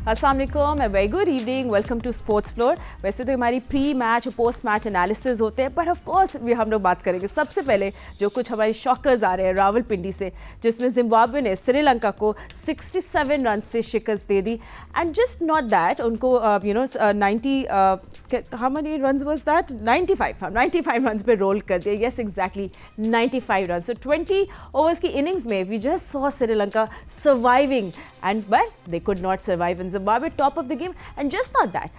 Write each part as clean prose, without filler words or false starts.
अस्सलाम वालेकुम, very good evening, welcome to sports floor. वैसे तो हमारी प्री मैच और पोस्ट मैच एनालिसिस होते हैं, बट ऑफ कोर्स भी हम लोग बात करेंगे सबसे पहले जो कुछ हमारे शॉकर्स आ रहे हैं रावलपिंडी से, जिसमें जिम्बाब्वे ने श्रीलंका को 67 रन से शिकस्त दे दी। एंड जस्ट नॉट दैट, उनको 90 how many runs was that 95 runs पे रोल कर दिया। Yes exactly 95 run. So 20 overs की इनिंग्स में we just saw Sri Lanka surviving and but they could not survive in Zimbabwe, top of the game. And just not that,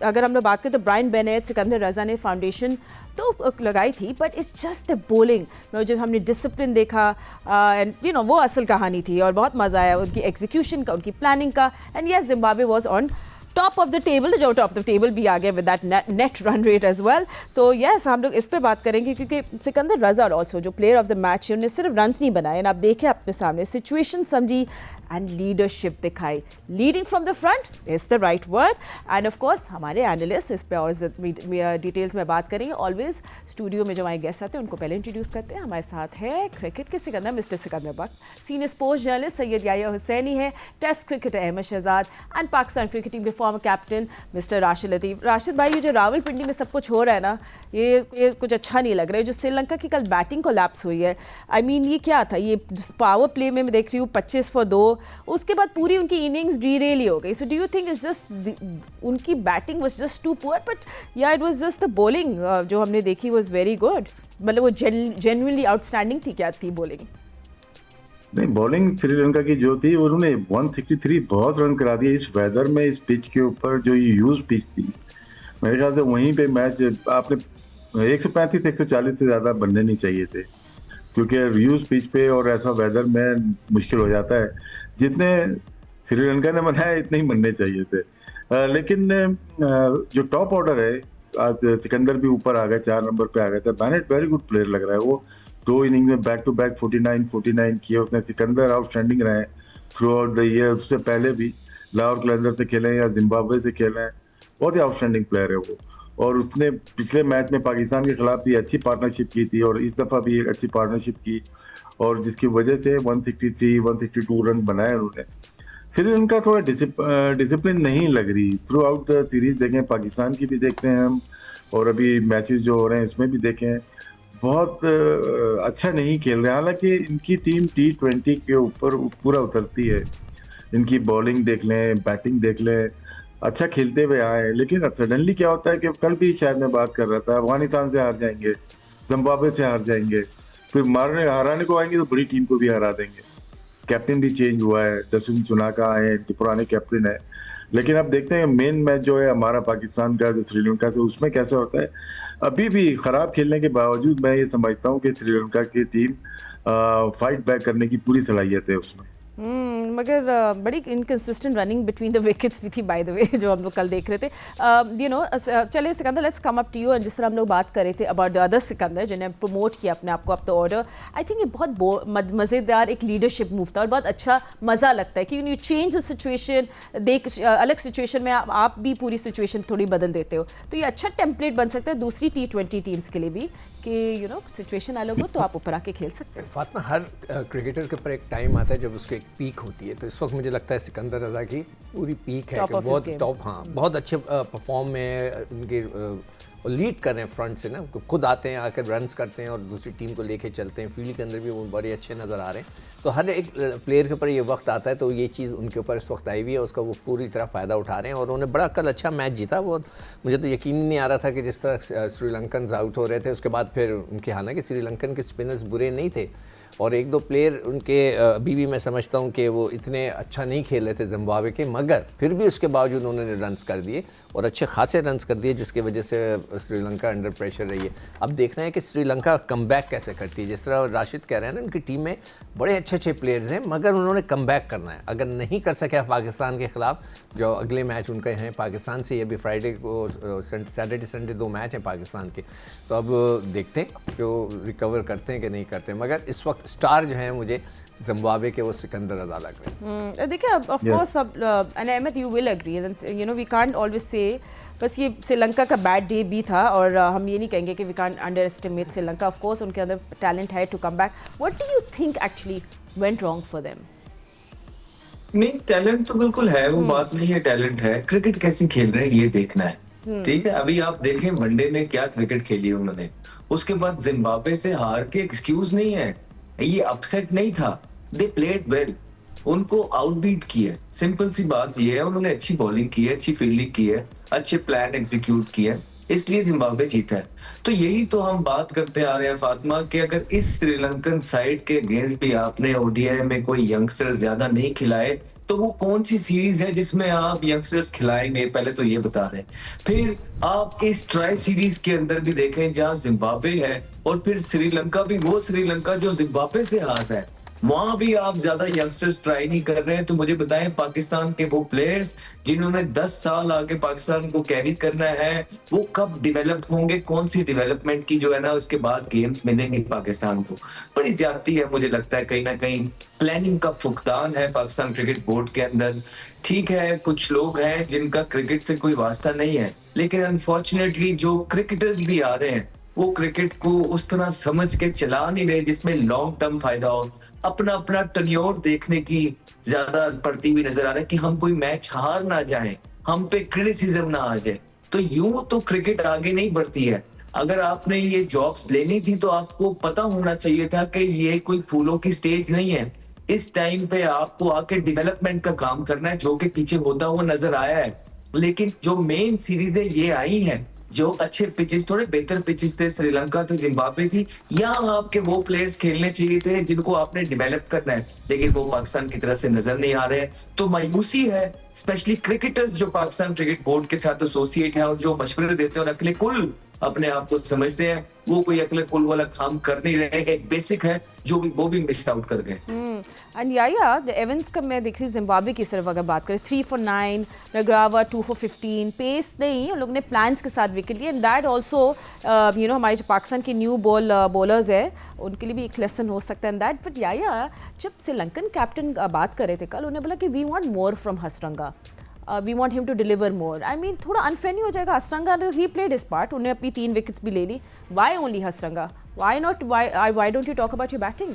अगर हम लोग बात करें तो ब्रायन बेनेट, सिकंदर रजा ने फाउंडेशन तो लगाई थी, but it's just the bowling में जब हमने डिसिप्लिन देखा एंड वो असल कहानी थी और बहुत मज़ा आया उनकी एग्जीक्यूशन का, उनकी प्लानिंग का। And yes Zimbabwe was on top of the table, जो टॉप ऑफ द टेबल भी आ गया with that net run rate as well. तो यस हम लोग इस पे बात करेंगे क्योंकि सिकंदर रजा ऑल्सो जो प्लेयर ऑफ द मैच है, उन्हें सिर्फ रन्स नहीं बनाए, आप देखें अपने सामने सिचुएशन समझी एंड लीडरशिप दिखाई। Leading from the front is the right word. End of course हमारे एनालिस्ट इस पे और डिटेल्स में बात करेंगे। ऑलवेज स्टूडियो में जो हमारे गेस्ट आते हैं उनको पहले इंट्रोड्यूस करते हैं। हमारे साथ है क्रिकेट के Sikandar, mister Sikandar Bakht, senior sports journalist Syed Yahya Hussaini है, test cricketer Ahmed Shahzad and Pakistan cricket team के former captain mister Rashid Latif. Rashid भाई, ये जो रावलपिंडी में सब कुछ हो रहा है ना, ये कुछ अच्छा नहीं लग रहा है। जो श्रीलंका की कल बैटिंग कोलैप्स हुई है, आई मीन ये क्या था, ये पावर प्ले में मैं देख रही हूँ 25 for 2, उसके बाद पूरी उनकी इनिंग्स डीरेल हो गई। So do you think it's just उनकी batting was just too poor, but या it was just the bowling जो हमने देखी वाज वेरी गुड, मतलब वो जेन्युइनली आउटस्टैंडिंग थी? क्या थी बॉलिंग? नहीं, बॉलिंग श्रीलंका की जो थी उन्होंने 163 बहुत रन करा दिए इस वेदर में, इस पिच के ऊपर जो ये यूज पिच थी। मेरे ख्याल से वहीं पे मैच आपने 135-140 से ज़्यादा बनने नहीं चाहिए थे, क्योंकि यूज पिच पे और ऐसा वेदर में मुश्किल हो जाता है। जितने श्रीलंका ने बनाया इतने ही बनने चाहिए थे। लेकिन जो टॉप ऑर्डर है, आज सिकंदर भी ऊपर आ गया, 4 नंबर पे आ गया था। बेनेट वेरी गुड प्लेयर लग रहा है, वो 2 इनिंग में बैक टू बैक 49 किए उसने। सिकंदर आउटस्टैंडिंग रहे थ्रू आउट द ईयर, उससे पहले भी लाहौर कलंदर से खेले हैं या जिम्बाब्वे से खेले हैं, बहुत ही आउटस्टैंडिंग प्लेयर है वो। और उसने पिछले मैच में पाकिस्तान के खिलाफ भी अच्छी पार्टनरशिप की थी और इस दफ़ा भी एक अच्छी पार्टनरशिप की, और जिसकी वजह से 162 रन बनाए उन्होंने। श्रीलंका थोड़ा डिसिप्लिन नहीं लग रही थ्रू आउट द सीरीज। देखें, पाकिस्तान की भी देखते हैं हम, और अभी मैचेस जो हो रहे हैं इसमें भी देखें, बहुत अच्छा नहीं खेल रहे हैं। हालांकि इनकी टीम T20 के ऊपर पूरा उतरती है। इनकी बॉलिंग देख लें, बैटिंग देख लें, अच्छा खेलते हुए आए। लेकिन सडनली क्या होता है कि कल भी शायद मैं बात कर रहा था, अफगानिस्तान से हार जाएंगे, जिम्बाब्वे से हार जाएंगे, फिर हराने को आएंगे तो बड़ी टीम को भी हरा देंगे। कैप्टन भी चेंज हुआ है, डसन चुनाका है, पुराने कैप्टन है। लेकिन अब देखते हैं मेन मैच जो है हमारा पाकिस्तान का जो श्रीलंका से, उसमें कैसा होता है। अभी भी खराब खेलने के बावजूद मैं ये समझता हूँ कि श्रीलंका की टीम फाइट बैक करने की पूरी सलाहियत है उसमें। मगर बड़ी inconsistent running between the wickets भी थी बाय द वे, जो हम लोग कल देख रहे थे। चलिए Sikandar, let's come up to you. And जिस तरह हम लोग बात कर रहे थे अबाउट द अदर सिकंदर जिन्हें प्रमोट किया अपने आप को up the order, I think ये बहुत मज़ेदार एक लीडरशिप मूव था और बहुत अच्छा मज़ा लगता है कि यू चेंज द सिचुएशन, अलग सिचुएशन में आप भी पूरी सिचुएशन थोड़ी बदल देते हो। तो ये अच्छा टेम्पलेट बन सकता है दूसरी T20 टीम्स के लिए भी कि सिचुएशन अलग हो तो आप ऊपर आके खेल सकते हैं। फातिमा, हर क्रिकेटर के ऊपर एक टाइम आता है जब उसकी एक पीक होती है, तो इस वक्त मुझे लगता है सिकंदर रजा की पूरी पीक है कि बहुत टॉप, बहुत अच्छे परफॉर्म में उनके लीड कर रहे हैं फ्रंट से ना, खुद आते हैं, आकर रन्स करते हैं और दूसरी टीम को लेके चलते हैं। फील्ड के अंदर भी वो बड़े अच्छे नज़र आ रहे हैं। तो हर एक प्लेयर के ऊपर ये वक्त आता है, तो ये चीज़ उनके ऊपर इस वक्त आई हुई है, उसका वो पूरी तरह फ़ायदा उठा रहे हैं और उन्होंने बड़ा कल अच्छा मैच जीता। वो मुझे तो यकीन नहीं आ रहा था कि जिस तरह श्रीलंकन आउट हो रहे थे, उसके बाद फिर उनके, हालांकि श्रीलंकन के स्पिनर्स बुरे नहीं थे और 1-2 प्लेयर उनके अभी भी मैं समझता हूं कि वो इतने अच्छा नहीं खेल रहे थे जिम्बाब्वे के, मगर फिर भी उसके बावजूद उन्होंने रन्स कर दिए और अच्छे खासे रन्स कर दिए, जिसकी वजह से श्रीलंका अंडर प्रेशर रही है। अब देखना है कि श्रीलंका कमबैक कैसे करती है। जिस तरह राशिद कह रहे हैं ना, उनकी टीम में बड़े अच्छे प्लेयर्स हैं, मगर उन्होंने कमबैक करना है। अगर नहीं कर सके पाकिस्तान के खिलाफ, जो अगले मैच उनके हैं पाकिस्तान से, ये भी फ्राइडे को, सैटरडे संडे 2 मैच हैं पाकिस्तान के, तो अब देखते हैं जो रिकवर करते हैं कि नहीं करते। मगर इस वक्त स्टार जो हैं मुझे जिम्बाब्वे के वो सिकंदर रजा लग रहे हैं। देखिए, of course and Ahmed you will agree, we can't always say बस ये श्रीलंका का बैड डे भी था और हम ये नहीं कहेंगे कि we can't underestimate Sri Lanka. Of course उनके अंदर टैलेंट है to come back. What do you think actually went wrong for them? नहीं, टैलेंट तो बिल्कुल है, वो बात नहीं है, टैलेंट है। क्रिकेट कैसे खेल रहे हैं ये देखना है, ठीक है। अभी आप देखें वनडे में क्या क्रिकेट खेली उन्होंने, उसके बाद जिम्बाब्वे से हार के एक्सक्यूज नहीं है, ये अपसेट नहीं था, दे प्लेड वेल, उनको आउटबीट किया। सिंपल सी बात ये है, उन्होंने अच्छी बॉलिंग की है, अच्छी फील्डिंग की है, अच्छे प्लान एग्जीक्यूट किए हैं, इसलिए जिम्बाब्वे जीता है। तो यही तो हम बात करते आ रहे हैं फातिमा, कि अगर इस श्रीलंकन साइड के अगेंस्ट भी आपने ओडीआई में कोई यंगस्टर्स ज्यादा नहीं खिलाए, तो वो कौन सी सीरीज है जिसमें आप यंगस्टर्स खिलाएंगे, पहले तो ये बता दें। फिर आप इस ट्राई सीरीज के अंदर भी देखें जहां जिम्बाब्वे है और फिर श्रीलंका भी वो श्रीलंका जो जिम्बाब्वे से हार है, वहां भी आप ज्यादा यंगस्टर्स ट्राई नहीं कर रहे हैं। तो मुझे बताएं, पाकिस्तान के वो प्लेयर्स जिन्होंने 10 साल आगे पाकिस्तान को कैरी करना है, वो कब डेवलप होंगे, कौन सी डेवलपमेंट की जो है ना उसके बाद गेम्स मिलेंगे पाकिस्तान को। बड़ी ज्यादती है, मुझे लगता है कहीं ना कहीं प्लानिंग का फुकदान है पाकिस्तान क्रिकेट बोर्ड के अंदर। ठीक है, कुछ लोग हैं जिनका क्रिकेट से कोई वास्ता नहीं है, लेकिन अनफॉर्चुनेटली जो क्रिकेटर्स भी आ रहे हैं वो क्रिकेट को उस तरह समझ के चला नहीं रहे जिसमें लॉन्ग टर्म फायदा हो। अपना अपना टर्न्योर देखने की ज्यादा पड़ती हुई नजर आ रहा है कि हम कोई मैच हार ना जाए, हम पे क्रिटिसिज्म ना आ जाए। तो यूं तो क्रिकेट आगे नहीं बढ़ती है। अगर आपने ये जॉब्स लेनी थी तो आपको पता होना चाहिए था कि ये कोई फूलों की स्टेज नहीं है। इस टाइम पे आपको आके डेवलपमेंट का काम करना है, जो कि पीछे होता हुआ नजर आया है। लेकिन जो मेन सीरीजें ये आई हैं, जो अच्छे पिचेस, थोड़े बेहतर पिचेस थे, श्रीलंका थी, जिम्बाब्वे थी, यहाँ आपके वो प्लेयर्स खेलने चाहिए थे जिनको आपने डेवलप करना है, लेकिन वो पाकिस्तान की तरफ से नजर नहीं आ रहे हैं। तो मायूसी है, स्पेशली क्रिकेटर्स जो पाकिस्तान क्रिकेट बोर्ड के साथ एसोसिएट हैं और जो मशवरे देते हैं और अकले कुल अपने आप को समझते हैं, वो कोई अकले कुल वाला काम कर नहीं रहे। एक बेसिक है जो वो भी मिस आउट कर गए। एंड या द एवेंस का मैं देख रही जिम्बाब्वे की सिर्फ अगर बात करें, 3 for 9, मैग्रावा 2 for 15, पेस नहीं, उन लोग ने प्लान्स के साथ विकेट लिए। And that also you know हमारे जो पाकिस्तान के न्यू बॉलर्स है उनके लिए भी एक लेसन हो सकता है दैट। बट या जब श्रीलंकन कैप्टन बात कर रहे थे कल, उन्होंने बोला कि we want more from Hasaranga, we want him to deliver more. I mean थोड़ा अनफेयर नहीं हो जाएगा? Hasaranga he played his part, उन्हें अपनी 3 विकेट्स भी ले ली, why only Hasaranga? Why not, why don't you talk about your batting?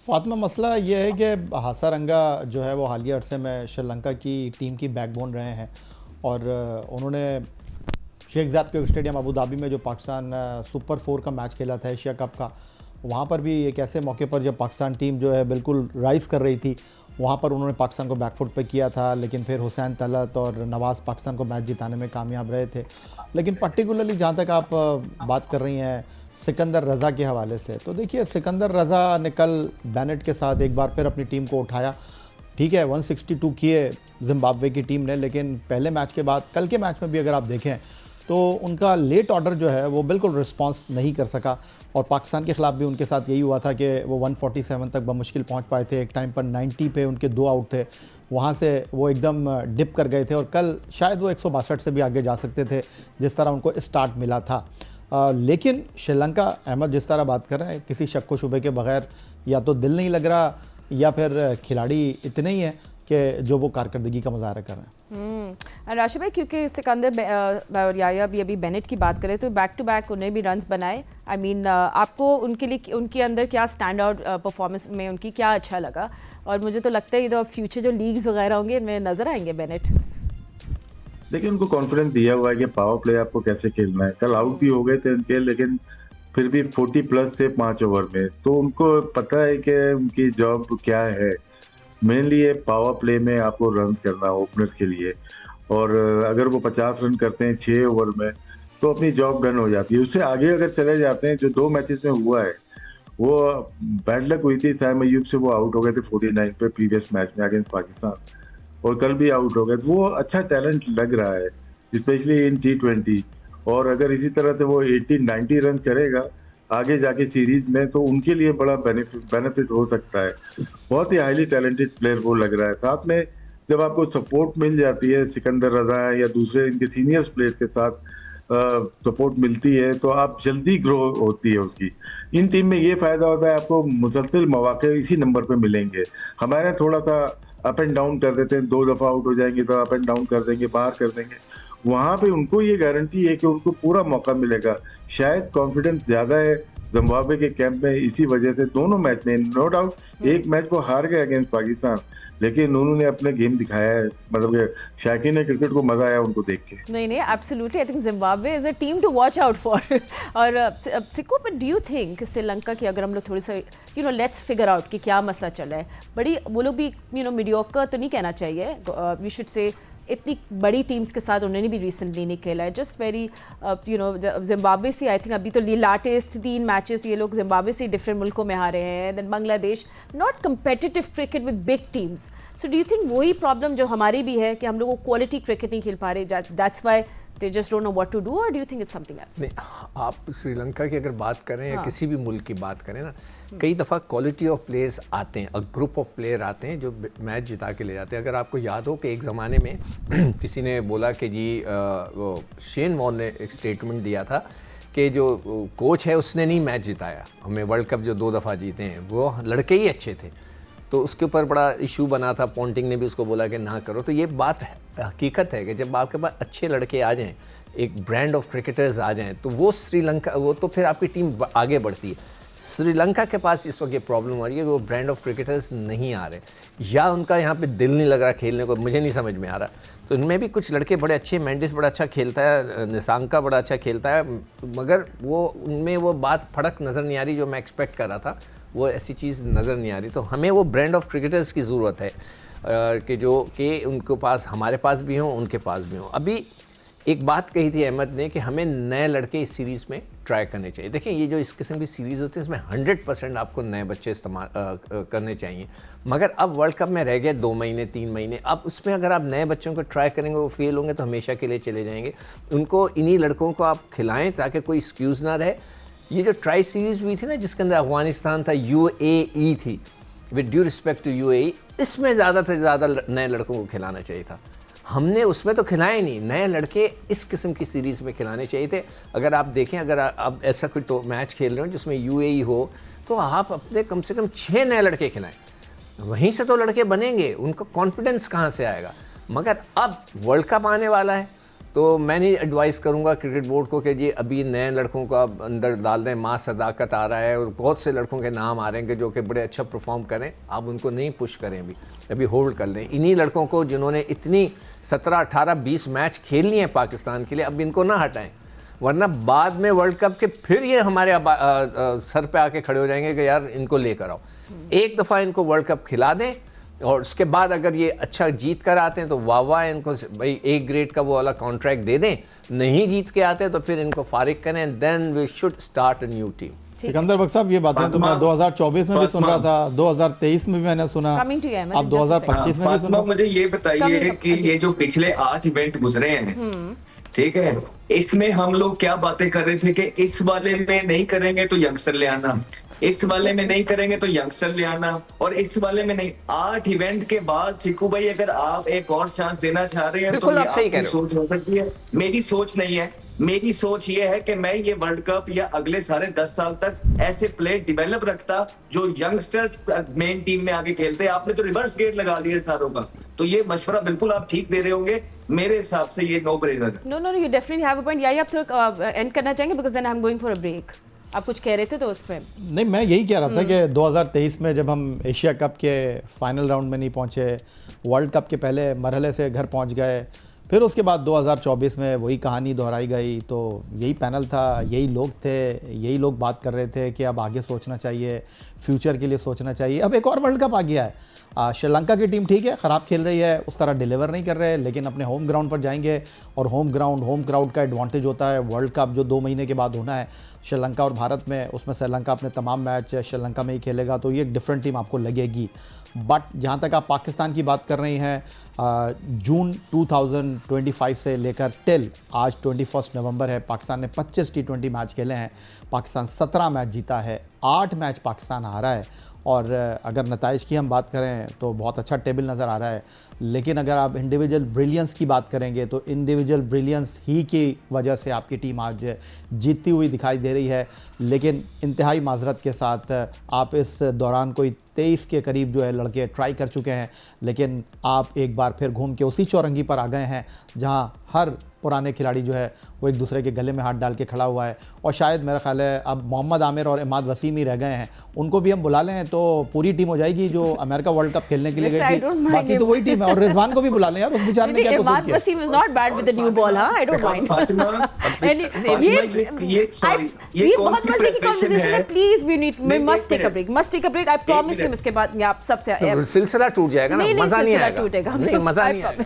Fatima, मसला ये है कि हसरंगा जो है वो हालिया अरसे में श्रीलंका की टीम की बैकबोन रहे हैं और उन्होंने Sheikh Zayed cricket stadium Abu Dhabi में जो पाकिस्तान सुपर 4 का मैच खेला था एशिया कप का, वहाँ पर भी एक ऐसे मौके पर जब पाकिस्तान टीम जो है बिल्कुल राइज़ कर रही थी, वहाँ पर उन्होंने पाकिस्तान को बैकफुट पे किया था। लेकिन फिर हुसैन तलत और नवाज़ पाकिस्तान को मैच जिताने में कामयाब रहे थे। लेकिन पर्टिकुलरली जहाँ तक आप बात कर रही हैं सिकंदर रज़ा के हवाले से, तो देखिए सिकंदर रज़ा ने कल बेनेट के साथ एक बार फिर अपनी टीम को उठाया। ठीक है, 162 किए जिम्बाब्वे की टीम ने, लेकिन पहले मैच के बाद कल के मैच में भी अगर आप देखें तो उनका लेट ऑर्डर जो है वो बिल्कुल रिस्पांस नहीं कर सका। और पाकिस्तान के ख़िलाफ़ भी उनके साथ यही हुआ था कि वो 147 तक बमुश्किल पहुंच पाए थे। एक टाइम पर 90 पे उनके 2 आउट थे, वहां से वो एकदम डिप कर गए थे और कल शायद वो 162 से भी आगे जा सकते थे जिस तरह उनको स्टार्ट मिला था। लेकिन श्रीलंका, अहमद जिस तरह बात कर रहे हैं, किसी शक व शुबे के बगैर या तो दिल नहीं लग रहा या फिर खिलाड़ी इतने ही हैं कि जो वो कारकर्दगी का मुजाहरा कर रहे हैं। राशिद भाई, क्योंकि सिकंदर और याया भी अभी बेनेट की बात करें तो बैक टू बैक उन्हें भी रन्स बनाए। आई मीन आपको उनके लिए उनके अंदर क्या स्टैंड आउट परफॉर्मेंस में उनकी क्या अच्छा लगा? और मुझे तो लगता है इधर फ्यूचर जो लीग्स वगैरह होंगे इनमें नजर आएंगे बेनेट। देखिए, उनको कॉन्फिडेंस दिया हुआ है कि पावर प्ले आपको कैसे खेलना है। कल आउट भी हो गए थे उनके, लेकिन फिर भी 40 प्लस से 5 ओवर में, तो उनको पता है कि उनकी जॉब क्या है। मेनली ये पावर प्ले में आपको रन करना ओपनर्स के लिए, और अगर वो 50 रन करते हैं 6 ओवर में तो अपनी जॉब डन हो जाती है। उससे आगे अगर चले जाते हैं, जो 2 मैचेस में हुआ है वो बैड लक हुई थी, साइम अय्यूब से वो आउट हो गए थे 49 पे प्रीवियस मैच में अगेंस्ट पाकिस्तान, और कल भी आउट हो गए। तो वो अच्छा टैलेंट लग रहा है स्पेशली इन T20, और अगर इसी तरह से वो 80-90 रन करेगा आगे जाके सीरीज में तो उनके लिए बड़ा बेनिफिट हो सकता है। बहुत ही हाईली टैलेंटेड प्लेयर वो लग रहा है। साथ में जब आपको सपोर्ट मिल जाती है सिकंदर रज़ा या दूसरे इनके सीनियर्स प्लेयर्स के साथ सपोर्ट मिलती है तो आप जल्दी ग्रो होती है उसकी। इन टीम में ये फ़ायदा होता है, आपको मुसलसल मौके इसी नंबर पे मिलेंगे। हमारे थोड़ा सा अप एंड डाउन कर देते हैं, 2 दफ़ा आउट हो जाएंगे तो अप एंड डाउन कर देंगे, बाहर कर देंगे। वहाँ पे उनको ये गारंटी है कि उनको पूरा मौका मिलेगा। शायद कॉन्फिडेंस ज़्यादा है जिम्बाब्वे के कैंप में, इसी वजह से दोनों मैच में नो डाउट एक मैच वो हार गए अगेंस्ट पाकिस्तान, लेकिन उन्होंने अपने गेम दिखाया है, मतलब कि शायकीन ने क्रिकेट को मजा आया उनको देख के। नहीं नहीं, absolutely, I think Zimbabwe is a team to watch out for. और Sikko, but do you think Sri Lanka की, अगर हम लोग थोड़ी सा लेट्स फिगर आउट कि क्या मसला चल रहा है, बड़ी वो लोग भी मीडियोकर तो नहीं कहना चाहिए, वी शुड से इतनी बड़ी टीम्स के साथ उन्होंने भी रिसेंटली नहीं खेला है, जस्ट वेरी जिम्बाब्वे से आई थिंक अभी तो लाटेस्ट 3 मैचेस ये लोग जिम्बाब्वे से डिफरेंट मुल्कों में हारे हैं, then Bangladesh, not competitive cricket with big teams. So do you think वही प्रॉब्लम जो हमारी भी है कि हम लोग क्वालिटी क्रिकेट नहीं खेल पा रहे, that's why they just don't know what to do, or do you think it's something else? नहीं, आप श्रीलंका की अगर बात करें या किसी भी मुल्क की बात करें ना, कई दफ़ा क्वालिटी ऑफ प्लेयर्स आते हैं, ग्रुप ऑफ प्लेयर आते हैं जो मैच जिता के ले जाते हैं। अगर आपको याद हो कि एक ज़माने में किसी ने बोला कि जी वो शेन वॉर्न ने एक स्टेटमेंट दिया था कि जो कोच है उसने नहीं मैच जिताया, हमें वर्ल्ड कप जो 2 दफ़ा जीते हैं वो लड़के ही अच्छे थे, तो उसके ऊपर बड़ा इशू बना था। पॉन्टिंग ने भी उसको बोला कि ना करो। तो ये बात हकीकत है कि जब आपके पास अच्छे लड़के आ जाएं, एक ब्रांड ऑफ क्रिकेटर्स आ जाएं, तो वो श्रीलंका, वो तो फिर आपकी टीम आगे बढ़ती है। श्रीलंका के पास इस वक्त ये प्रॉब्लम आ रही है कि वो ब्रांड ऑफ क्रिकेटर्स नहीं आ रहे, या उनका यहाँ पे दिल नहीं लग रहा खेलने को, मुझे नहीं समझ में आ रहा। तो इनमें भी कुछ लड़के बड़े अच्छे, मेंडिस बड़ा अच्छा खेलता है, निशांका बड़ा अच्छा खेलता है, मगर वो उनमें वो बात फड़क नज़र नहीं आ रही जो मैं एक्सपेक्ट कर रहा था, वो ऐसी चीज़ नज़र नहीं आ रही। तो हमें वो ब्रांड ऑफ क्रिकेटर्स की ज़रूरत है कि जो कि उनके पास, हमारे पास भी हों, उनके पास भी हों। अभी एक बात कही थी अहमद ने कि हमें नए लड़के इस सीरीज़ में ट्राई करने चाहिए। देखिए, ये जो इस किस्म की सीरीज़ होती है इसमें 100% आपको नए बच्चे इस्तेमाल करने चाहिए, मगर अब वर्ल्ड कप में रह गए 2 महीने 3 महीने, अब उसमें अगर आप नए बच्चों को ट्राई करेंगे, वो फेल होंगे तो हमेशा के लिए चले जाएंगे। उनको, इन्हीं लड़कों को आप खिलाएँ ताकि कोई एक्सक्यूज़ ना रहे। ये जो ट्राई सीरीज़ हुई थी ना, जिसके अंदर अफगानिस्तान था, UAE थी, with due respect to UAE, इसमें ज़्यादा से ज़्यादा नए लड़कों को खिलाना चाहिए था। हमने उसमें तो खिलाए नहीं, नए लड़के इस किस्म की सीरीज़ में खिलाने चाहिए थे। अगर आप देखें, अगर आप ऐसा कोई तो मैच खेल रहे हो जिसमें UAE हो, तो आप अपने कम से कम 6 नए लड़के खिलाएं, वहीं से तो लड़के बनेंगे, उनका कॉन्फिडेंस कहाँ से आएगा। मगर अब वर्ल्ड कप आने वाला है, तो मैं नहीं एडवाइस करूंगा क्रिकेट बोर्ड को कि जी अभी नए लड़कों को आप अंदर डाल दें। माँ सदाकत आ रहा है और बहुत से लड़कों के नाम आ रहे हैं कि जो कि बड़े अच्छा परफॉर्म करें, आप उनको नहीं पुश करें, अभी होल्ड कर लें। इन्हीं लड़कों को जिन्होंने इतनी 17, 18, 20 मैच खेल लिए हैं पाकिस्तान के लिए, अब इनको ना हटाएं, वरना बाद में वर्ल्ड कप के फिर ये हमारे सर पे आके खड़े हो जाएंगे कि यार इनको लेकर आओ। एक दफ़ा इनको वर्ल्ड कप खिला दें और उसके बाद अगर ये अच्छा जीत कर आते हैं तो वाह इनको भाई A ग्रेड का वो वाला कॉन्ट्रैक्ट दे दें, नहीं जीत के आते तो फिर इनको फारिग करें, then we should start a new team. Sikandar Bakht साहब, ये बातें तो मैं 2024 में भी सुन रहा था, 2023 में भी मैंने सुना, अब 2025 में भी सुना। मुझे ये बताइए कि ये जो पिछले 8 इवेंट गुजरे हैं, ठीक है, इसमें हम लोग क्या बातें कर रहे थे कि इस वाले में नहीं करेंगे तो यंगस्टर ले आना, इस वाले में नहीं करेंगे तो यंगस्टर ले आना, और इस वाले में नहीं। 8 इवेंट के बाद चिकू भाई, अगर आप एक और चांस देना चाह रहे हैं तो ये आपकी सोच हो सकती है, मेरी सोच नहीं है। मेरी सोच ये है कि मैं ये वर्ल्ड कप या अगले सारे 10 साल तक ऐसे प्लेयर डिवेलप रखता जो यंगस्टर्स मेन टीम में आगे खेलते। आपने तो रिवर्स गेट लगा दिए सारों का, तो ये मशवरा बिल्कुल आप ठीक दे रहे होंगे, मेरे हिसाब से ये no brainer. No you definitely have a point. या आप तो एंड करना चाहेंगे because then I am going for a break. आप कुछ कह रहे थे तो उस पर नहीं, मैं यही कह रहा था कि 2023 में जब हम एशिया कप के फाइनल राउंड में नहीं पहुंचे, वर्ल्ड कप के पहले मरहले से घर पहुंच गए, फिर उसके बाद 2024 में वही कहानी दोहराई गई। तो यही पैनल था, यही लोग थे, यही लोग बात कर रहे थे कि अब आगे सोचना चाहिए, फ्यूचर के लिए सोचना चाहिए। अब एक और वर्ल्ड कप आ गया है, श्रीलंका की टीम ठीक है, ख़राब खेल रही है, उस तरह डिलीवर नहीं कर रहे, लेकिन अपने होम ग्राउंड पर जाएंगे और होम क्राउड का एडवांटेज होता है। वर्ल्ड कप जो 2 महीने के बाद होना है श्रीलंका और भारत में, उसमें श्रीलंका अपने तमाम मैच श्रीलंका में ही खेलेगा, तो ये एक डिफरेंट टीम आपको लगेगी। बट जहाँ तक आप पाकिस्तान की बात कर रही हैं, जून 2025 से लेकर टिल आज 21 नवंबर है, पाकिस्तान ने 25 T20 मैच खेले हैं, पाकिस्तान 17 मैच जीता है, 8 मैच पाकिस्तान हारा है। और अगर नताइज की हम बात करें तो बहुत अच्छा टेबल नज़र आ रहा है। लेकिन अगर आप इंडिविजुअल ब्रिलियंस की बात करेंगे तो इंडिविजुअल ब्रिलियंस ही की वजह से आपकी टीम आज जीतती हुई दिखाई दे रही है। लेकिन इंतहाई माजरत के साथ आप इस दौरान कोई 23 के करीब जो है लड़के ट्राई कर चुके हैं, लेकिन आप एक बार फिर घूम के उसी चौरंगी पर आ गए हैं जहां हर पुराने खिलाड़ी जो है वो एक दूसरे के गले में हाथ डाल के खड़ा हुआ है। और शायद मेरा ख्याल है अब मोहम्मद आमिर और इमाद वसीम ही रह गए हैं, उनको भी हम बुला लें तो पूरी टीम हो जाएगी जो अमेरिका वर्ल्ड कप खेलने के लिए गई थी। बाकी तो वही टीम है। और रिजवान को भी बुला लें यार, उस बेचारे ने क्या कसूर इमाद किया। Wasim is not bad with the new ball, हां, आई डोंट माइंड। ये बहुत मजे की कन्वर्सेशन है, please we must take a break, I promise you. इसके बाद आप सबसे सिलसिला टूट जाएगा ना, मजा नहीं आएगा, टूटेगा, मजा नहीं आएगा।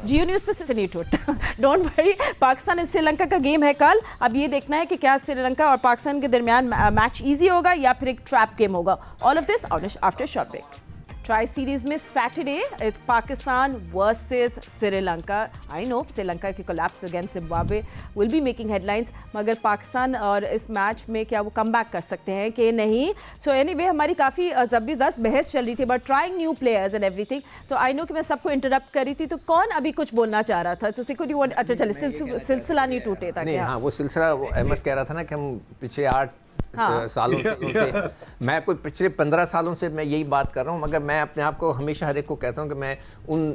जियो न्यूज़ पे से नहीं टूटता, डोंट वरी। पाकिस्तान श्रीलंका का गेम है कल। अब ये देखना है कि क्या श्रीलंका और पाकिस्तान के दरमियान मैच इजी होगा या फिर एक ट्रैप गेम होगा। All of this after short break. Tri series में Saturday it's Pakistan versus Sri Lanka. I know Sri Lanka की collapse against Zimbabwe will be making headlines, मगर पाकिस्तान और इस मैच में क्या वो कम बैक कर सकते हैं कि नहीं। सो एनीवे हमारी काफ़ी ज़बरदस्त बहस चल रही थी but trying new players and everything. तो आई नो कि मैं सबको इंटरप्ट करी थी, तो कौन अभी कुछ बोलना चाह रहा था? तो अच्छा चले, सिलसिला नहीं टूटे था क्या? हाँ, वो सिलसिला अहमद कह रहा था ना कि हम पिछले 8 सालों से मैं कोई पिछले 15 सालों से मैं यही बात कर रहा हूँ, मगर मैं अपने आप को हमेशा हर एक को कहता हूँ कि मैं उन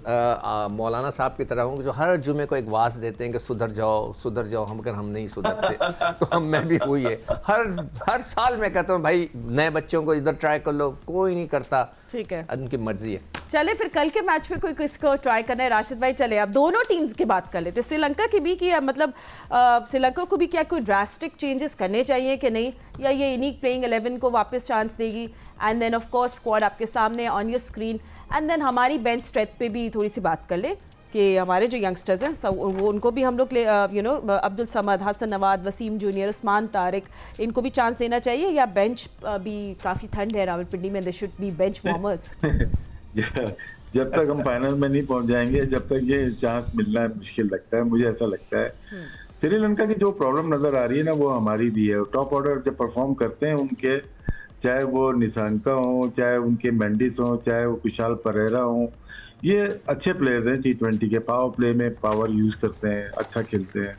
मौलाना साहब की तरह हूँ जो हर जुमे को एक वास देते हैं कि सुधर जाओ, हम अगर हम नहीं सुधरते तो हम मैं भी वही है। हर साल मैं कहता हूँ भाई नए बच्चों को इधर ट्राई कर लो, कोई नहीं करता, ठीक है, उनकी मर्जी है। चले फिर कल के मैच में कोई किसको ट्राई करना है? राशिद भाई चले, अब दोनों टीम्स की बात कर लेते हैं। श्रीलंका की भी कि मतलब श्रीलंका को भी क्या कोई ड्रास्टिक चेंजेस करने चाहिए कि नहीं, या ये इन्हीं प्लेइंग 11 को वापस चांस देगी? And then of course squad आपके सामने on your screen, and then हमारी बेंच स्ट्रेंथ पे भी थोड़ी सी बात कर ले कि हमारे जो यंगस्टर्स हैं सब वो उनको भी हम लोग अब्दुल समद, हसन नवाद, वसीम जूनियर, उस्मान तारिक, इनको भी चांस देना चाहिए, या बेंच भी काफ़ी ठंड है रावलपिंडी में, they should be bench warmers? जब तक हम फाइनल में नहीं पहुंच जाएंगे जब तक ये चांस मिलना मुश्किल लगता है, मुझे ऐसा लगता है। श्रीलंका की जो प्रॉब्लम नजर आ रही है ना वो हमारी भी है। टॉप ऑर्डर जब परफॉर्म करते हैं उनके, चाहे वो निशांका हो, चाहे उनके मेंडिस हो, चाहे वो कुशाल परेरा हो, ये अच्छे प्लेयर्स हैं। T20 के पावर प्ले में पावर यूज करते हैं, अच्छा खेलते हैं।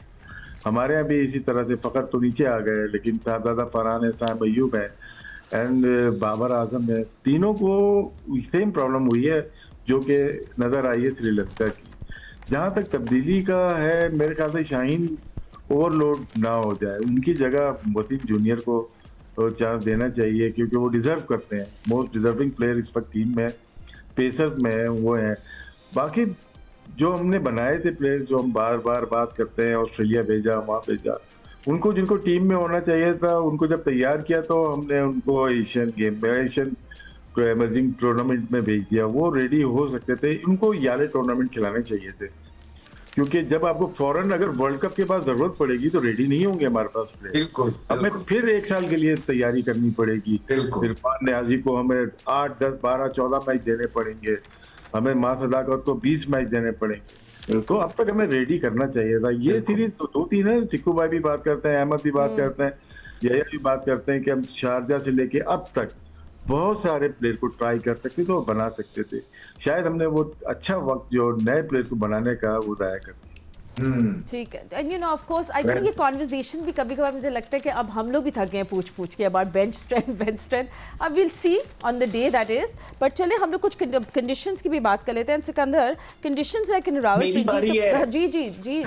हमारे यहाँ भी इसी तरह से फ़खर तो नीचे आ गए, लेकिन साहबजादा फरहान है, साहब अयूब है एंड बाबर आजम है, तीनों को सेम प्रॉब्लम हुई है जो कि नज़र आई है श्रीलंका की। जहाँ तक तब्दीली का है, मेरे ख्याल से शाहीन ओवरलोड ना हो जाए, उनकी जगह वसीम जूनियर को चांस देना चाहिए क्योंकि वो डिजर्व करते हैं। मोस्ट डिजर्विंग प्लेयर इस वक्त टीम में पेसर्स में वो हैं। बाकी जो हमने बनाए थे प्लेयर, जो हम बार बार बात करते हैं, ऑस्ट्रेलिया भेजा, वहाँ भेजा, उनको जिनको टीम में होना चाहिए था उनको जब तैयार किया तो हमने उनको एशियन गेम में, एशियन एमर्जिंग टूर्नामेंट में भेज दिया। वो रेडी हो सकते थे, उनको याले टूर्नामेंट खिलाने चाहिए थे, क्योंकि जब आपको फौरन अगर वर्ल्ड कप के बाद जरूरत पड़ेगी तो रेडी नहीं होंगे हमारे पास प्लेयर। बिल्कुल, हमें फिर 1 साल के लिए तैयारी करनी पड़ेगी। इरफान न्याजी को हमें 8, 10, 12, 14 मैच देने पड़ेंगे, हमें मां सदाकत को 20 मैच देने पड़ेंगे। तो अब तक हमें रेडी करना चाहिए था। ये सीरीज तो 2-3 है, टिक्कू भाई भी बात करते हैं, अहमद भी बात करते हैं, यही भी बात करते हैं कि हम शारजा से लेके अब तक बहुत सारे प्लेयर को ट्राई कर सकते थे और बना सकते थे। शायद हमने वो अच्छा वक्त जो नए प्लेयर को बनाने का वो जाया कर दिया। ठीक है, and you know of course I think ये कॉन्वर्सेशन भी कभी कभार मुझे लगता है कि अब हम लोग भी थक गए हैं पूछ के अबाउट बेंच स्ट्रेंथ। अब will see on the day that is, but चले हम लोग कुछ कंडीशंस की भी बात कर लेते हैं। Sikandar, conditions like in Rawalpindi जी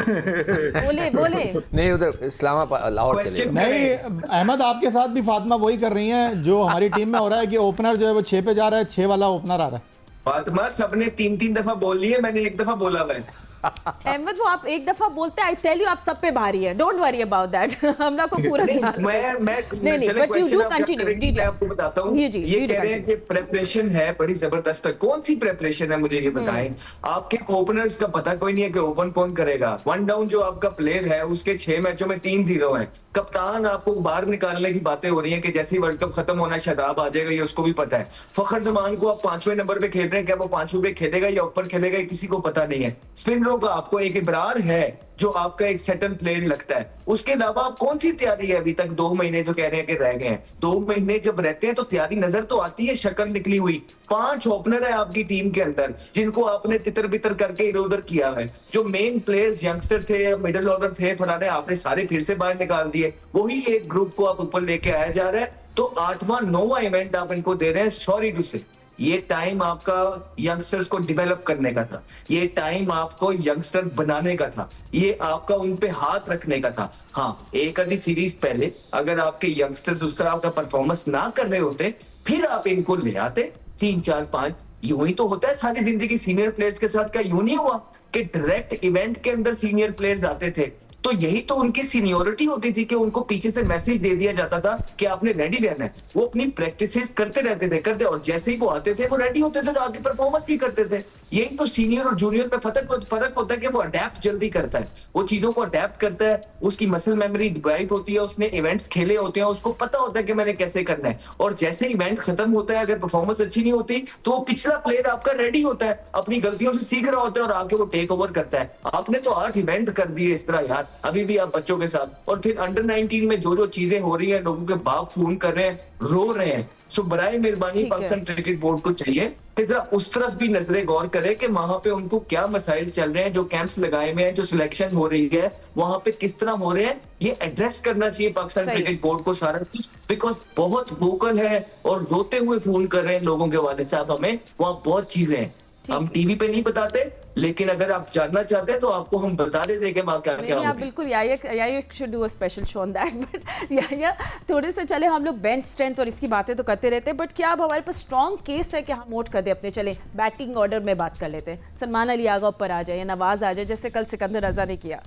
बोले नहीं, उधर इस्लामाबाद लाहौर चले। नहीं अहमद, आपके साथ भी फातिमा वही कर रही हैं जो हमारी टीम में हो रहा है कि ओपनर जो है वो 6 पे जा रहा है, 6 वाला ओपनर आ रहा है। फातिमा सबने 3-3 दफा बोल ली है, मैंने 1 दफा बोला हुआ है। अहमद, वो आप एक दफा बोलते हैं, आई टेल यू आप सब पे भारी है, डोंट वरी अबाउट दैट। हम लोग को पूरा नहीं, बट यू डू कंटिन्यू। मैं आपको बताता हूं, ये कह रहे हैं कि प्रेपरेशन है बड़ी जबरदस्त है। कौन सी प्रेपरेशन है मुझे ये बताएं। आपके ओपनर्स का पता कोई नहीं है कि ओपन कौन करेगा। 1 डाउन जो आपका प्लेयर है उसके 6 मैचों में 3-0 है। कप्तान आपको बाहर निकालने की बातें हो रही हैं कि जैसे ही वर्ल्ड कप खत्म होना शादाब आ जाएगा, ये उसको भी पता है। फखर जमान को आप 5वें नंबर पे खेल रहे हैं, क्या वो 5वें पे खेलेगा या ऊपर खेलेगा, किसी को पता नहीं है। स्पिनरों का आपको एक इब्रार है जो आपका एक सेटल प्लेयर लगता है। उसके अलावा आप कौन सी तैयारी है अभी तक 2 महीने जो कह रहे हैं कि रह गए हैं, 2 महीने जब रहते हैं तो तैयारी नजर तो आती है, शक्ल निकली हुई। 5 ओपनर है आपकी टीम के अंदर जिनको आपने तितर बितर करके इधर उधर किया है। जो मेन प्लेयर्स यंगस्टर थे, मिडिल ऑर्डर थे फलाने, आपने सारे फिर से बाहर निकाल दिए। वही एक ग्रुप को आप ऊपर लेके आया जा रहा है, तो 8वां 9वां इवेंट आप इनको दे रहे हैं। सॉरी टू से, ये टाइम आपका यंगस्टर्स को डेवलप करने का था, ये टाइम आपको यंगस्टर बनाने का था, ये आपका उन पे हाथ रखने का था। हाँ, एक आधी सीरीज पहले अगर आपके यंगस्टर्स उस तरह का परफॉर्मेंस ना कर रहे होते, फिर आप इनको ले आते 3 4 5। यूं ही तो होता है सारी जिंदगी सीनियर प्लेयर्स के साथ। क्या यूं नहीं हुआ कि डायरेक्ट इवेंट के अंदर सीनियर प्लेयर्स आते थे? तो यही तो उनकी सीनियोरिटी होती थी कि उनको पीछे से मैसेज दे दिया जाता था कि आपने रेडी रहना है। वो अपनी प्रैक्टिसेस करते रहते थे, और जैसे ही वो आते थे वो रेडी होते थे तो आगे परफॉर्मेंस भी करते थे। यही तो सीनियर और जूनियर में फर्क होता है कि वो अडेप्ट जल्दी करता है, वो चीजों को अडेप्ट करता है, उसकी मसल मेमोरी डेवलप होती है, उसने इवेंट्स खेले होते हैं, उसको पता होता है कि मैंने कैसे करना है। और जैसे इवेंट खत्म होता है, अगर परफॉर्मेंस अच्छी नहीं होती तो वो पिछला प्लेयर आपका रेडी होता है, अपनी गलतियों से सीख रहा होता है और आगे वो टेक ओवर करता है। आपने तो 8 इवेंट कर दिए इस तरह यार, अभी भी आप बच्चों के साथ। और फिर अंडर 19 में जो चीजें हो रही है, लोगों के बाप फोन कर रहे हैं, रो रहे हैं। सो बराए मेहरबानी पाकिस्तान क्रिकेट बोर्ड को चाहिए कि जरा उस तरफ भी नजरें गौर करे कि वहां पे उनको क्या मसाइल चल रहे हैं, जो कैंप्स लगाए हुए हैं, जो सिलेक्शन हो रही है वहां पे किस तरह हो रहे हैं, ये एड्रेस करना चाहिए पाकिस्तान क्रिकेट बोर्ड को सारा कुछ। बिकॉज बहुत वोकल है और रोते हुए फोन कर रहे हैं लोगों के वाले साहब, हमें वहां बहुत चीजें हैं हम टीवी पे नहीं बताते, लेकिन अगर आप जानना चाहते हैं तो आपको हम बता देते कि वहाँ क्या क्या आप बिल्कुल या should do a special show on that. But या थोड़े से चले, हम लोग बेंच स्ट्रेंथ और इसकी बातें तो करते रहते हैं, बट क्या अब हमारे पास स्ट्रॉन्ग केस है कि हम नोट कर दे अपने? चले बैटिंग ऑर्डर में बात कर लेते हैं। सलमान अली आगा ऊपर आ जाए या नवाज आ जाए, जैसे कल सिकंदर रजा ने किया।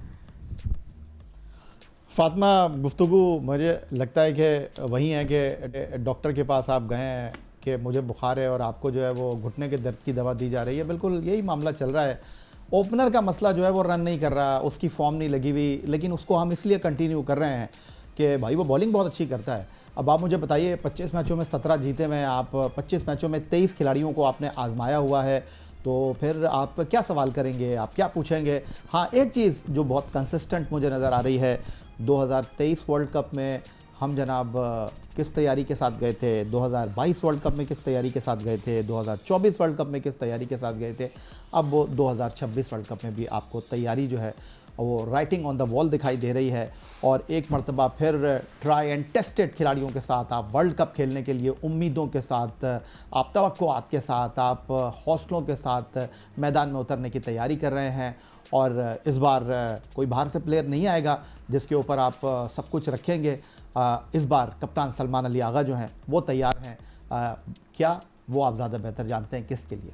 फातिमा, गुफ्तगू मुझे लगता है कि वही है कि डॉक्टर के पास आप गए हैं कि मुझे बुखार है और आपको जो है वो घुटने के दर्द की दवा दी जा रही है। बिल्कुल यही मामला चल रहा है। ओपनर का मसला जो है वो रन नहीं कर रहा, उसकी फॉर्म नहीं लगी हुई, लेकिन उसको हम इसलिए कंटिन्यू कर रहे हैं कि भाई वो बॉलिंग बहुत अच्छी करता है। अब आप मुझे बताइए, 25 मैचों में 17 जीते हुए हैं आप, 25 मैचों में 23 खिलाड़ियों को आपने आजमाया हुआ है, तो फिर आप क्या सवाल करेंगे, आप क्या पूछेंगे? हाँ, एक चीज़ जो बहुत कंसिस्टेंट मुझे नज़र आ रही है, 2023 वर्ल्ड कप में हम जनाब किस तैयारी के साथ गए थे, 2022 वर्ल्ड कप में किस तैयारी के साथ गए थे, 2024 वर्ल्ड कप में किस तैयारी के साथ गए थे, अब वो 2026 वर्ल्ड कप में भी आपको तैयारी जो है वो राइटिंग ऑन द वॉल दिखाई दे रही है। और एक मरतबा फिर ट्राई एंड टेस्टेड खिलाड़ियों के साथ आप वर्ल्ड कप खेलने के लिए उम्मीदों के साथ, आप तवक्कुआत के साथ, आप हौसलों के साथ मैदान में उतरने की तैयारी कर रहे हैं। और इस बार कोई बाहर से प्लेयर नहीं आएगा जिसके ऊपर आप सब कुछ रखेंगे। इस बार कप्तान सलमान अली आगा जो हैं वो तैयार हैं। क्या वो आप ज़्यादा बेहतर जानते हैं किसके लिए?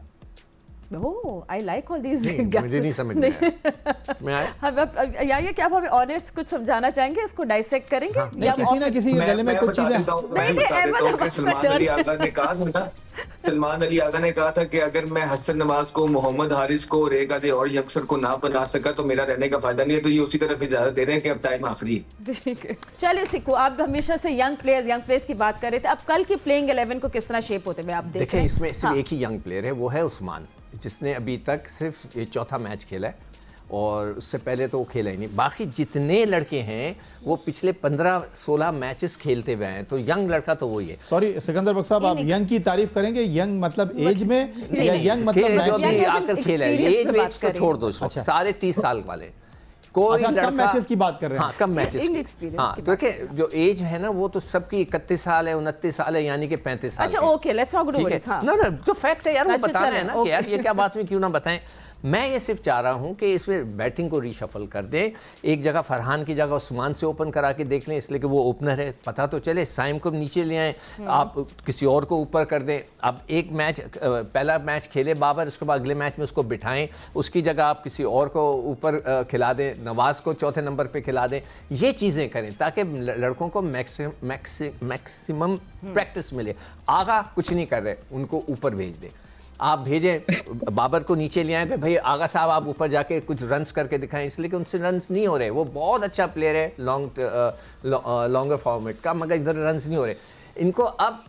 I like all these. मुझे नहीं समझ में आया। क्या आप हमें ऑनर्स कुछ समझाना चाहेंगे, इसको डाइसेक्ट करेंगे? हाँ, या किसी ना किसी गले में कुछ चीजें। सलमान अली आगा ने कहा था ना, सलमान अली आगा ने कहा था कि अगर मैं हसन नवाज को, मोहम्मद हारिस को और एक आधे और यंगस्टर को ना बना सका तो मेरा रहने का फायदा नहीं है। तो ये उसी तरफ इजाजत दे रहे हैं कि अब टाइम आखिरी है। चलिए सिक्कू, आप हमेशा से यंग प्लेयर्स की बात कर रहे थे, अब कल की प्लेइंग 11 को किस तरह शेप होते हुए आप देखें? इसमें सिर्फ एक ही यंग प्लेयर है, वो है उस्मान, जिसने अभी तक सिर्फ ये चौथा मैच खेला है और उससे पहले तो वो खेला ही नहीं। बाकी जितने लड़के हैं वो पिछले 15-16 मैचेस खेलते हुए हैं, तो यंग लड़का तो वही है। सॉरी सिकंदर बख्श साहब, आप यंग की तारीफ करेंगे, यंग मतलब एज में या यंग मतलब मैच में? आकर खेला है, एज वेज को छोड़ दो, सारे 30 साल वाले कोई लड़का। कम मैचेस की बात कर रहे हैं? हाँ, कम मैचेस की। हाँ, तो देखिए जो एज है ना वो तो सबकी 31 साल है, 29 साल है, यानी कि 35 साल। अच्छा, okay, let's not go to it. ना जो फैक्ट है यार, वो बता रहे हैं ना कि यार ये क्या बात में क्यों ना बताएं। मैं ये सिर्फ चाह रहा हूं कि इसमें बैटिंग को रीशफल कर दें, एक जगह फरहान की जगह उस्मान से ओपन करा के देख लें, इसलिए कि वो ओपनर है, पता तो चले। साइम को नीचे ले आएँ, आप किसी और को ऊपर कर दें। अब एक मैच, पहला मैच खेले बाबर, उसके बाद अगले मैच में उसको बिठाएं, उसकी जगह आप किसी और को ऊपर खिला दें, नवाज को चौथे नंबर पे खिला दें। ये चीज़ें करें ताकि लड़कों को मैक्सिमम प्रैक्टिस मिले। आगा कुछ नहीं कर रहे, उनको ऊपर भेज दें। आप भेजें बाबर को नीचे ले आए, भाई आगा साहब आप ऊपर जाके कुछ रन्स करके दिखाएं, इसलिए कि उनसे रन्स नहीं हो रहे। वो बहुत अच्छा प्लेयर है लॉन्गर फॉर्मेट का, मगर इधर रन्स नहीं हो रहे। इनको अब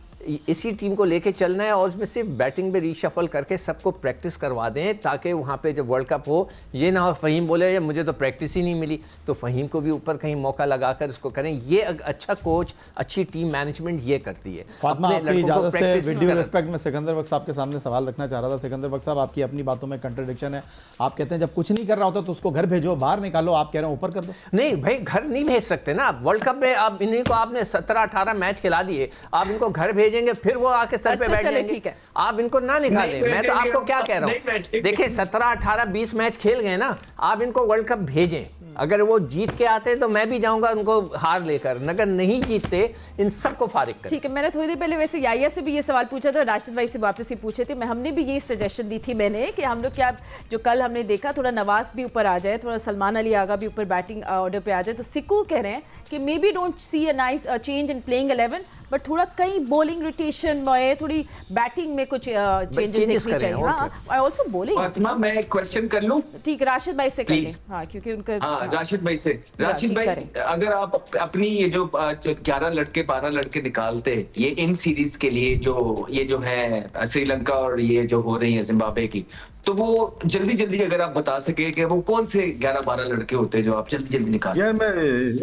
इसी टीम को लेके चलना है और उसमें सिर्फ बैटिंग में रीशफल करके सबको प्रैक्टिस करवा दें, ताकि वहाँ पे जब वर्ल्ड कप हो ये ना हो फ़हीम बोले मुझे तो प्रैक्टिस ही नहीं मिली, तो फ़हीम को भी ऊपर कहीं मौका लगाकर उसको करें। ये अच्छा कोच, अच्छी टीम मैनेजमेंट ये करती है। फातिमा, आपकी इजाज़त से वीडियो रिस्पेक्ट में सिकंदर बख्श साहब के सामने सवाल रखना चाह रहा था। सिकंदर बख्श साहब, आपकी अपनी बातों में कंट्रडिक्शन है। आप कहते हैं जब कुछ नहीं कर रहा होता तो उसको घर भेजो, बाहर निकालो, आप कह रहे हैं ऊपर कर दो। नहीं भाई, घर नहीं भेज सकते ना। वर्ल्ड कप में आप इन्हीं को आपने 17-18 मैच खिला दिए, आप इनको घर भेजेंगे फिर वो आके सर पे बैठ जाएंगे। ठीक है, आप इनको ना निकालें। मैं तो आपको क्या कह रहा हूँ, देखिए 17, 18, 20 मैच खेल गए ना, आप इनको वर्ल्ड कप भेजें। अगर वो जीत के आते तो मैं भी जाऊंगा उनको हार लेकर, अगर नहीं जीतते इन सबको फारिग कर। ठीक है, मैंने थोड़ी देर पहले वैसे याया से भी ये सवाल पूछा था, राशिद भाई से वापस ही पूछे थे। हमने भी यही सजेशन दी थी मैंने कि हम लोग क्या, जो कल हमने देखा थोड़ा नवाज भी ऊपर आ जाए, थोड़ा सलमान अली आगा भी ऊपर बैटिंग ऑर्डर पे आ जाए, तो सिक्कू कह रहे हैं कि may be don't see a nice change in playing 11, but थोड़ा कई बॉलिंग रोटेशन में, थोड़ी बैटिंग में कुछ चेंजेस देखने चाहिए। हाँ, आई आल्सो बॉलिंग। फातिमा, मैं एक क्वेश्चन कर लूं? ठीक, राशिद भाई से करें। हाँ, क्योंकि उनका राशिद भाई से। राशिद भाई, अगर आप अपनी ये जो 11 लड़के 12 लड़के निकालते ये इन सीरीज के लिए, जो है श्रीलंका और ये जो हो रही है जिम्बाब्वे की, तो वो जल्दी अगर आप बता सके कि वो कौन से 11-12 लड़के होते हैं जो आप जल्दी निकाल। यार मैं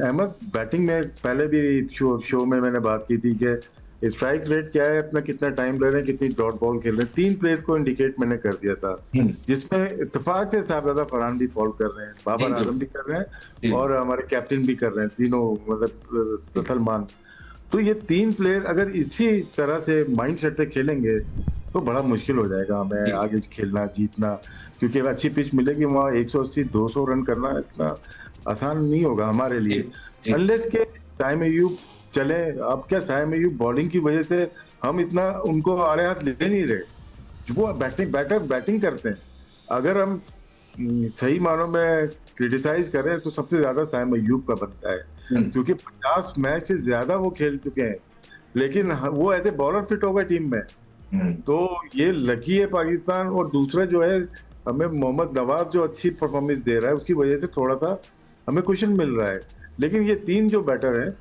अहमद, बैटिंग में पहले भी शो में मैंने बात की थी कि स्ट्राइक रेट क्या है अपना, कितना टाइम ले रहे हैं, कितनी डॉट बॉल खेल रहे हैं, 3 प्लेयर्स को इंडिकेट मैंने कर दिया था, जिसमें इत्तेफाक से साहबजादा फरहान भी फॉलो कर रहे हैं, बाबर आजम भी कर रहे हैं और हमारे कैप्टन भी कर रहे हैं, तीनों मतलब सलमान। तो ये 3 प्लेयर अगर इसी तरह से माइंड सेट से खेलेंगे तो बड़ा मुश्किल हो जाएगा हमें आगे खेलना, जीतना, क्योंकि अच्छी पिच मिलेगी वहाँ 180-200 रन करना इतना आसान नहीं होगा हमारे लिए, अनलेस के साइम अय्यूब चले। अब क्या साइम अय्यूब बॉलिंग की वजह से हम इतना उनको आड़े हाथ ले नहीं रहे, वो बैटिंग करते हैं। अगर हम सही मानों में क्रिटिसाइज करें तो सबसे ज्यादा साइम अय्यूब का बनता है, क्योंकि 50 मैच से ज्यादा वो खेल चुके हैं, लेकिन वो ऐसे बॉलर फिट हो गए टीम में, तो ये लकी है पाकिस्तान। और दूसरा जो है, हमें मोहम्मद नवाज जो अच्छी परफॉर्मेंस दे रहा है उसकी वजह से थोड़ा सा हमें कुशन मिल रहा है, लेकिन ये 3 जो बैटर हैं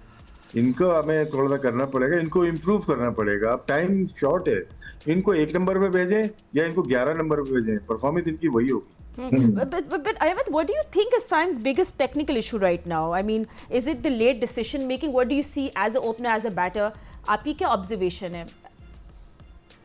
इनको हमें थोड़ा सा करना पड़ेगा, इनको इम्प्रूव करना पड़ेगा। अब टाइम शॉर्ट है, इनको 1 नंबर पे भेजें या इनको 11 नंबर पे भेजें, परफॉर्मेंस इनकी वही होगी। But Ahmed, what do you think is Saim's biggest technical issue right now? I mean, is it the late decision making? What do you see as a opener, as a batter? आपकी क्या observation है?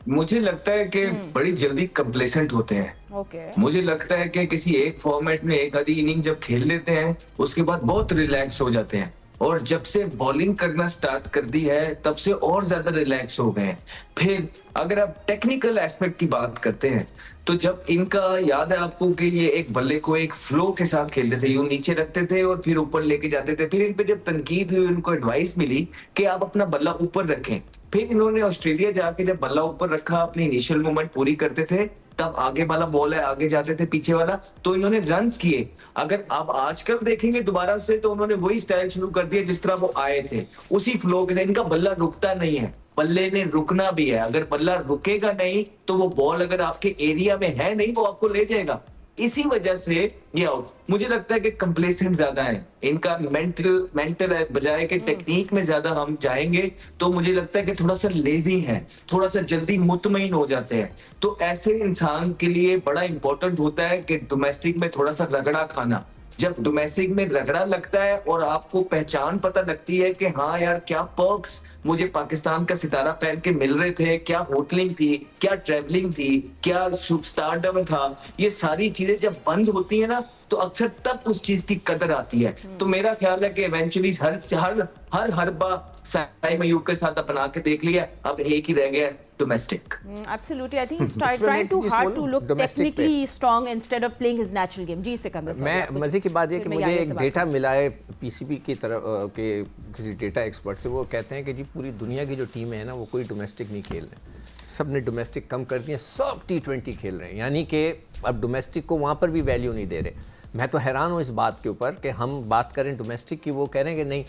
मुझे लगता है कि बड़ी जल्दी complacent होते हैं। मुझे लगता है कि किसी एक फॉर्मेट में एक आधी इनिंग जब खेल लेते हैं उसके बाद बहुत रिलैक्स हो जाते हैं, और जब से बॉलिंग करना स्टार्ट कर दी है तब से और ज्यादा रिलैक्स हो गए हैं। फिर अगर आप टेक्निकल एस्पेक्ट की बात करते हैं तो जब इनका, याद है आपको कि ये एक बल्ले को एक फ्लो के साथ खेलते थे, यूं नीचे रखते थे और फिर ऊपर लेके जाते थे। फिर इन पे जब तनकीद हुई, उनको एडवाइस मिली कि आप अपना बल्ला ऊपर रखें, फिर इन्होंने ऑस्ट्रेलिया जाके जब बल्ला ऊपर रखा, अपनी इनिशियल मूवमेंट पूरी करते थे, तब आगे वाला बॉल है आगे जाते थे, पीछे वाला, तो इन्होंने रन्स किए। अगर आप आजकल देखेंगे दोबारा से तो उन्होंने वही स्टाइल शुरू कर दिया जिस तरह वो आए थे, उसी फ्लो के साथ। इनका बल्ला रुकता नहीं है, बल्ले ने रुकना भी है। अगर बल्ला रुकेगा नहीं तो वो बॉल अगर आपके एरिया में है नहीं वो आपको ले जाएगा। इसी वजह से ये आउट, मुझे लगता है कि कंप्लेसेंट ज्यादा है इनका, मेंटल है, बजाय के टेक्निक में ज्यादा हम जाएंगे तो मुझे लगता है कि थोड़ा सा लेजी है, थोड़ा सा जल्दी मुतमईन हो जाते हैं। तो ऐसे इंसान के लिए बड़ा इंपॉर्टेंट होता है कि डोमेस्टिक में थोड़ा सा रगड़ा खाना। जब डोमेस्टिक में रगड़ा लगता है और आपको पहचान पता लगती है कि हाँ यार क्या पर्क्स मुझे पाकिस्तान का सितारा पहन के मिल रहे थे, क्या होटलिंग थी, क्या ट्रैवलिंग थी, क्या सुपरस्टारडम था, ये सारी चीजें जब बंद होती है ना तो अक्सर तब उस चीज की कदर आती है। तो मेरा ख्याल है कि इवेंचुअली हर हरबा साइम अय्यूब के साथ अपना के देख लिया, अब एक ही रह गया domestic. Absolutely, I think he's trying too hard to look technically strong instead of playing his natural game. जी सिकंदर साहब, मैं मजे की बात है कि मुझे एक डेटा मिला है पीसीबी की तरफ के किसी डेटा एक्सपर्ट से, वो कहते हैं कि जी पूरी दुनिया की जो टीम है ना वो कोई डोमेस्टिक नहीं खेल रहे, सब ने डोमेस्टिक कम कर दिए, सब T20 खेल रहे हैं, यानी कि अब डोमेस्टिक को वहाँ पर भी वैल्यू नहीं दे रहे। मैं तो हैरान हूँ इस बात के ऊपर कि हम बात करें डोमेस्टिक की, वो कह रहे हैं कि नहीं।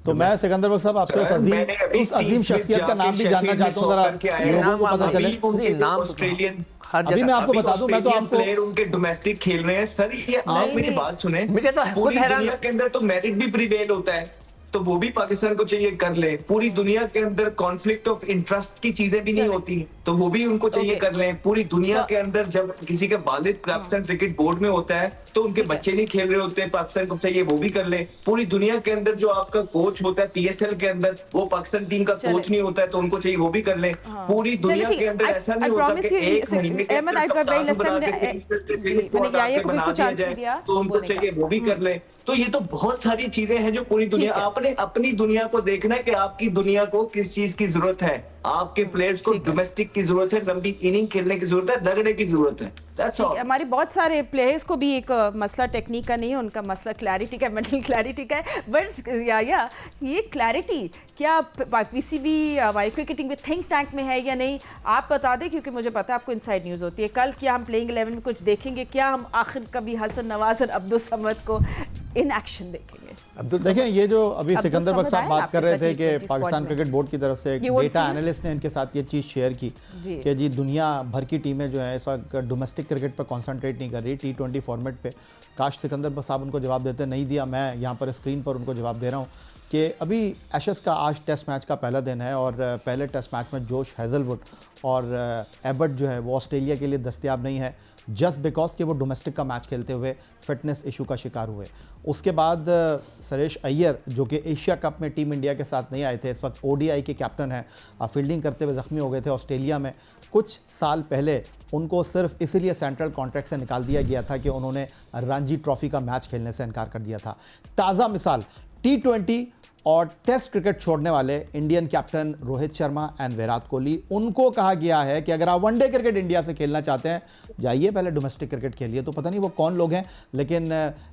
तो मैं सिकंदर बख्श साहब आपसे उस अजीम शख्सियत का नाम भी जानना चाहता हूँ, जरा लोगों को पता चले। नाम ऑस्ट्रेलियन अभी मैं आपको बता दूं, मैं तो आपको प्लेयर उनके डोमेस्टिक खेल रहे हैं सर। ये आप मेरी बात सुने, मुझे तो खुद हैरान दुनिया के अंदर तो मेरिट भी प्रिवेल होता है। तो वो भी पाकिस्तान को चाहिए कर ले। पूरी दुनिया के अंदर कॉन्फ्लिक्ट ऑफ इंटरेस्ट की चीजें भी नहीं होती, तो वो भी उनको चाहिए कर ले। पूरी दुनिया के अंदर जब किसी के वालिद पाकिस्तान क्रिकेट बोर्ड में होता है तो उनके बच्चे नहीं खेल रहे होते, पाकिस्तान को चाहिए वो भी कर ले। पूरी दुनिया के अंदर जो आपका कोच होता है पीएसएल के अंदर, वो पाकिस्तान टीम का कोच नहीं होता है, तो उनको चाहिए वो भी कर ले। पूरी दुनिया के अंदर ऐसा नहीं होता कि एक महीने के अंदर कप्तान बना के तो उनको चाहिए वो भी कर ले। तो ये तो बहुत सारी चीजें हैं जो पूरी दुनिया, आपने अपनी दुनिया को देखना है कि आपकी दुनिया को किस चीज की जरूरत है। आपके प्लेयर्स को डोमेस्टिक की जरूरत है, लंबी इनिंग खेलने की जरूरत है, रगड़े की जरूरत है। That's all. हमारे बहुत सारे प्लेयर्स को भी एक मसला टेक्निक का नहीं है, उनका मसला क्लैरिटी का, मेंटल क्लैरिटी का है। बट या ये क्लैरिटी क्या पीसीबी हमारी क्रिकेटिंग में थिंक टैंक में है या नहीं, आप बता दें, क्योंकि मुझे पता है आपको इनसाइड न्यूज़ होती है। कल क्या हम प्लेइंग 11 में कुछ देखेंगे? क्या हम आखिर कभी हसन नवाज और अब्दुल समद को इन एक्शन देखेंगे? देखें, ये जो अभी सिकंदर बख्श साहब बात कर रहे थे कि आपके पाकिस्तान में। क्रिकेट बोर्ड की तरफ से एक You won't data see it? Analyst ने इनके साथ ये चीज़ शेयर की कि जी दुनिया भर की टीमें जो हैं इस वक्त डोमेस्टिक क्रिकेट पर कंसंट्रेट नहीं कर रही, T20 फॉर्मेट पे। काश सिकंदर बख्श साहब उनको जवाब देते, नहीं दिया। मैं यहाँ पर स्क्रीन पर उनको जवाब दे रहा हूँ कि अभी एशेस का आज टेस्ट मैच का पहला दिन है और पहले टेस्ट मैच में जोश हेजलवुड और एबर्ट जो है वो ऑस्ट्रेलिया के लिए दस्तयाब नहीं है, जस्ट बिकॉज कि वो डोमेस्टिक का मैच खेलते हुए फिटनेस इशू का शिकार हुए। उसके बाद सुरेश अय्यर जो कि एशिया कप में टीम इंडिया के साथ नहीं आए थे, इस वक्त ODI के कैप्टन हैं, फील्डिंग करते हुए ज़ख्मी हो गए थे ऑस्ट्रेलिया में। कुछ साल पहले उनको सिर्फ इसीलिए सेंट्रल कॉन्ट्रैक्ट से निकाल दिया गया था कि उन्होंने रणजी ट्रॉफी का मैच खेलने से इनकार कर दिया था। ताज़ा मिसाल T20 और टेस्ट क्रिकेट छोड़ने वाले Indian captain Rohit Sharma and Virat Kohli, उनको कहा गया है कि अगर आप वनडे क्रिकेट इंडिया से खेलना चाहते हैं, जाइए पहले डोमेस्टिक क्रिकेट खेलिए। तो पता नहीं वो कौन लोग हैं, लेकिन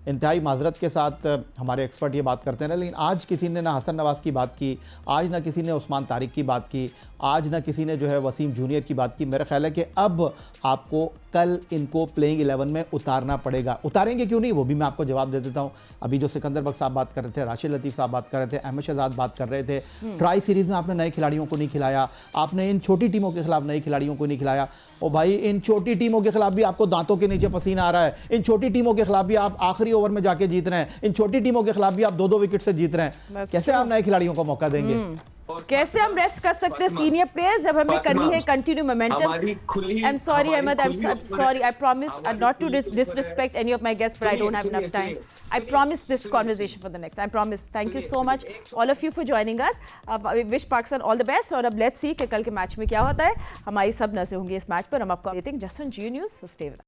इंतहाई माजरत के साथ हमारे एक्सपर्ट ये बात करते हैं। लेकिन आज किसी ने ना हसन नवाज की बात की, आज ना किसी ने उस्मान तारिक की बात की, आज ना किसी ने जो है वसीम जूनियर की बात की। मेरा ख्याल है कि अब आपको कल इनको प्लेइंग 11 में उतारना पड़ेगा। उतारेंगे क्यों नहीं, वो भी मैं आपको जवाब दे देता हूँ। अभी जो सिकंदर बख्श साहब बात कर रहे थे, राशिद लतीफ़ साहब बात कर रहे थे, अहमद शहजाद बात कर रहे थे, ट्राई सीरीज़ में आपने नए खिलाड़ियों को नहीं खिलाया, आपने इन छोटी टीमों के खिलाफ नए खिलाड़ियों को नहीं खिलाया। और भाई इन छोटी टीमों के खिलाफ भी आपको दांतों के नीचे पसीना आ रहा है, इन छोटी टीमों के खिलाफ भी आप आखिरी ओवर में जाके जीत रहे हैं, इन छोटी टीमों के खिलाफ भी आप 2-2 विकेट से जीत रहे हैं। कैसे आप नए खिलाड़ियों को मौका देंगे? कैसे हम रेस्ट कर सकते हैं सीनियर प्लेयर्स जब हमें करनी है continue momentum? I am sorry Ahmed, I am sorry, I promise not to disrespect any of my guests, but I don't have enough time. I promise this conversation for the next. I promise. Thank you so much all of you for joining us. We wish Pakistan all the best और अब let's see कि कल के match में क्या होता है। हमारी सब नज़रें होंगी इस मैच पर, हम आपको देते हैं just on Jio news, so stay with us.